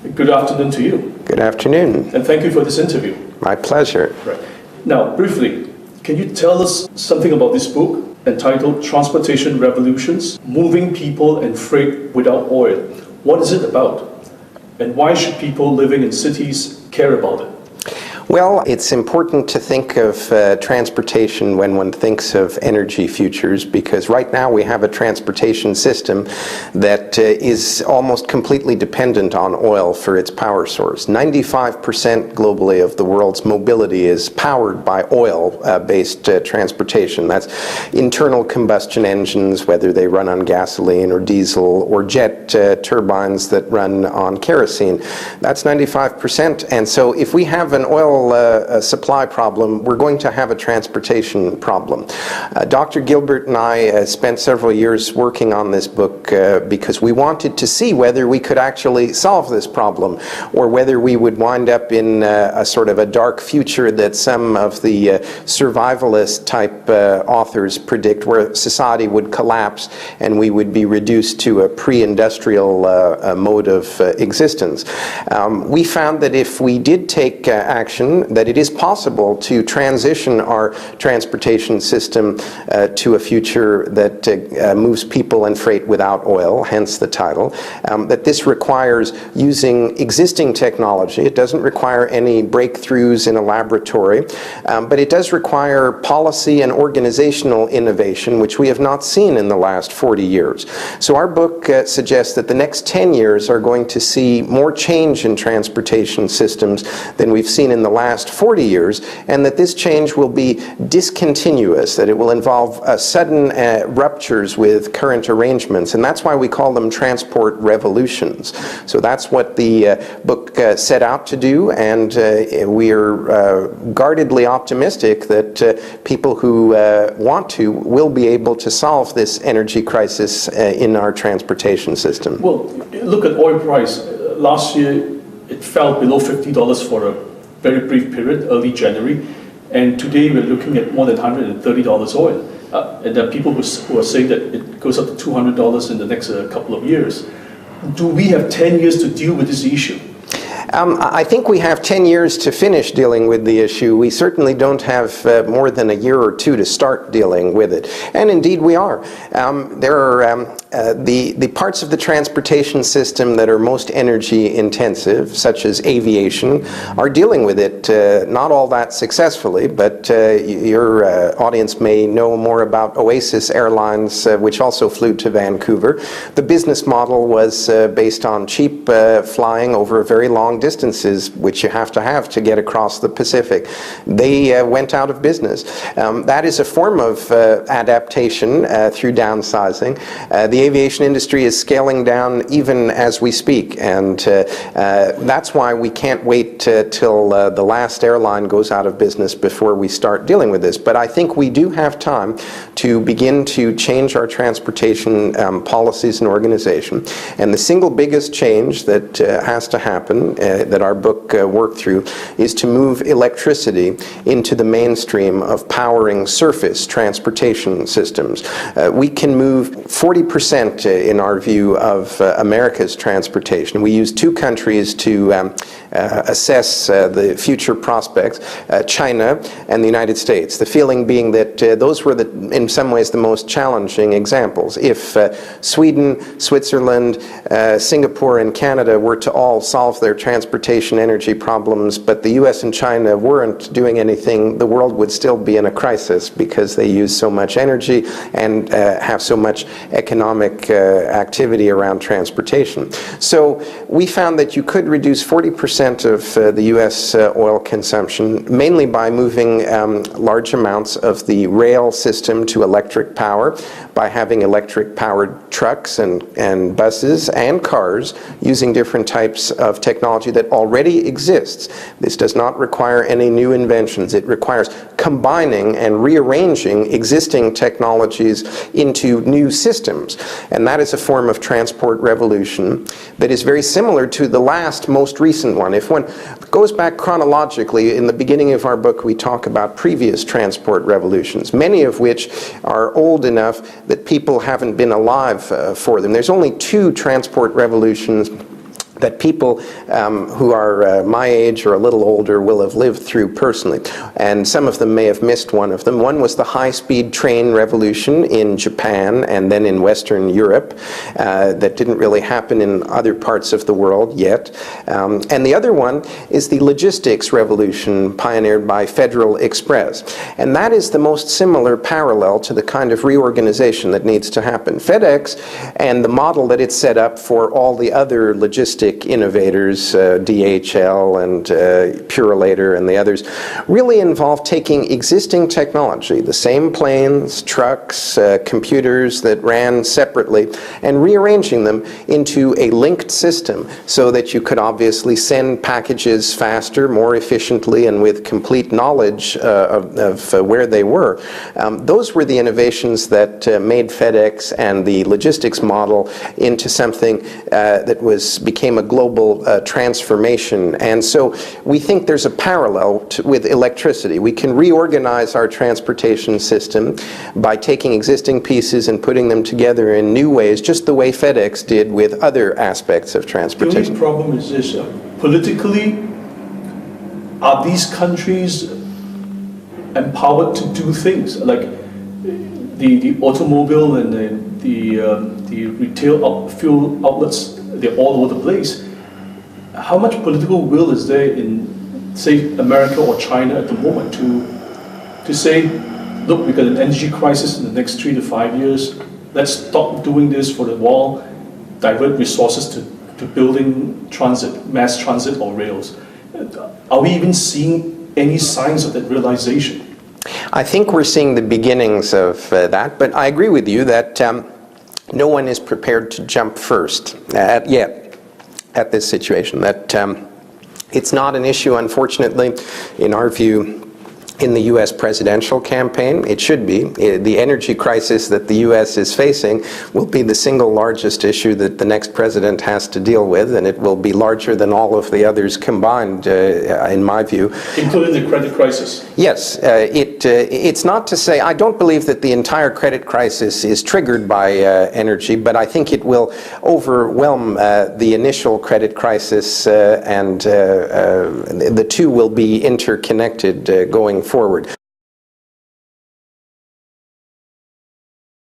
Good afternoon to you. Good afternoon. And thank you for this interview. My pleasure. Right. Now, briefly, can you tell us something about this book entitled Transportation Revolutions, Moving People and Freight Without Oil? What is it about? And why should people living in cities care about it? Well, it's important to think of transportation when one thinks of energy futures, because right now we have a transportation system that is almost completely dependent on oil for its power source. 95% globally of the world's mobility is powered by oil-based transportation. That's internal combustion engines, whether they run on gasoline or diesel, or jet turbines that run on kerosene. That's 95%. And so if we have an oil supply problem, we're going to have a transportation problem. Dr. Gilbert and I spent several years working on this book because we wanted to see whether we could actually solve this problem, or whether we would wind up in a sort of a dark future that some of the survivalist type authors predict, where society would collapse and we would be reduced to a pre-industrial mode of existence. We found that if we did take action, that it is possible to transition our transportation system to a future that moves people and freight without oil, hence the title. That this requires using existing technology. It doesn't require any breakthroughs in a laboratory, but it does require policy and organizational innovation, which we have not seen in the last 40 years. So our book suggests that the next 10 years are going to see more change in transportation systems than we've seen in the last 40 years, and that this change will be discontinuous, that it will involve sudden ruptures with current arrangements, and that's why we call them transport revolutions. So that's what the book set out to do, and we are guardedly optimistic that people who want to will be able to solve this energy crisis in our transportation system. Well, look at oil price. Last year, it fell below $50 for a very brief period, early January, and today we're looking at more than $130 oil. And there are people who are saying that it goes up to $200 in the next couple of years. Do we have 10 years to deal with this issue? I think we have 10 years to finish dealing with the issue. We certainly don't have more than a year or two to start dealing with it. And indeed we are. There are the parts of the transportation system that are most energy intensive, such as aviation, are dealing with it not all that successfully, but your audience may know more about Oasis Airlines, which also flew to Vancouver. The business model was based on cheap flying over a very long distances, which you have to get across the Pacific. They went out of business. That is a form of adaptation through downsizing. The aviation industry is scaling down even as we speak, and that's why we can't wait till the last airline goes out of business before we start dealing with this. But I think we do have time to begin to change our transportation policies and organization. And the single biggest change that has to happen that our book worked through is to move electricity into the mainstream of powering surface transportation systems. We can move 40% in our view of America's transportation. We use two countries to assess the future prospects, China and the United States. The feeling being that those were in some ways the most challenging examples. If Sweden, Switzerland, Singapore and Canada were to all solve their transportation energy problems, but the US and China weren't doing anything, the world would still be in a crisis because they use so much energy and have so much economic activity around transportation. So we found that you could reduce 40% of the US oil consumption, mainly by moving large amounts of the rail system to electric power, by having electric powered trucks and buses and cars using different types of technology that already exists. This does not require any new inventions. It requires combining and rearranging existing technologies into new systems. And that is a form of transport revolution that is very similar to the last, most recent one. If one goes back chronologically, in the beginning of our book we talk about previous transport revolutions, many of which are old enough that people haven't been alive for them. There's only two transport revolutions that people who are my age or a little older will have lived through personally. And some of them may have missed one of them. One was the high-speed train revolution in Japan and then in Western Europe that didn't really happen in other parts of the world yet. And the other one is the logistics revolution pioneered by Federal Express. And that is the most similar parallel to the kind of reorganization that needs to happen. FedEx and the model that it's set up for all the other logistic innovators, DHL and Purolator and the others, really involve taking existing technology, the same planes, trucks, computers that ran separately, and rearranging them into a linked system so that you could obviously send packages faster, more efficiently, and with complete knowledge of where they were. Those were the innovations that made FedEx and the logistics model into something that became a global transformation. And so we think there's a parallel with electricity. We can reorganize our transportation system by taking existing pieces and putting them together in new ways, just the way FedEx did with other aspects of transportation. The only problem is this, politically, are these countries empowered to do things? Like the automobile and the retail fuel outlets, they're all over the place. How much political will is there in, say, America or China at the moment to say, look, we've got an energy crisis in the next 3 to 5 years, let's stop doing this for the while, divert resources to building transit, mass transit or rails. Are we even seeing any signs of that realization? I think we're seeing the beginnings of that, but I agree with you that no one is prepared to jump first yet at this situation. That it's not an issue, unfortunately, in our view, in the U.S. presidential campaign. It should be. The energy crisis that the U.S. is facing will be the single largest issue that the next president has to deal with, and it will be larger than all of the others combined, in my view. Including the credit crisis? Yes. It's not to say, I don't believe that the entire credit crisis is triggered by energy, but I think it will overwhelm the initial credit crisis, and the two will be interconnected going forward.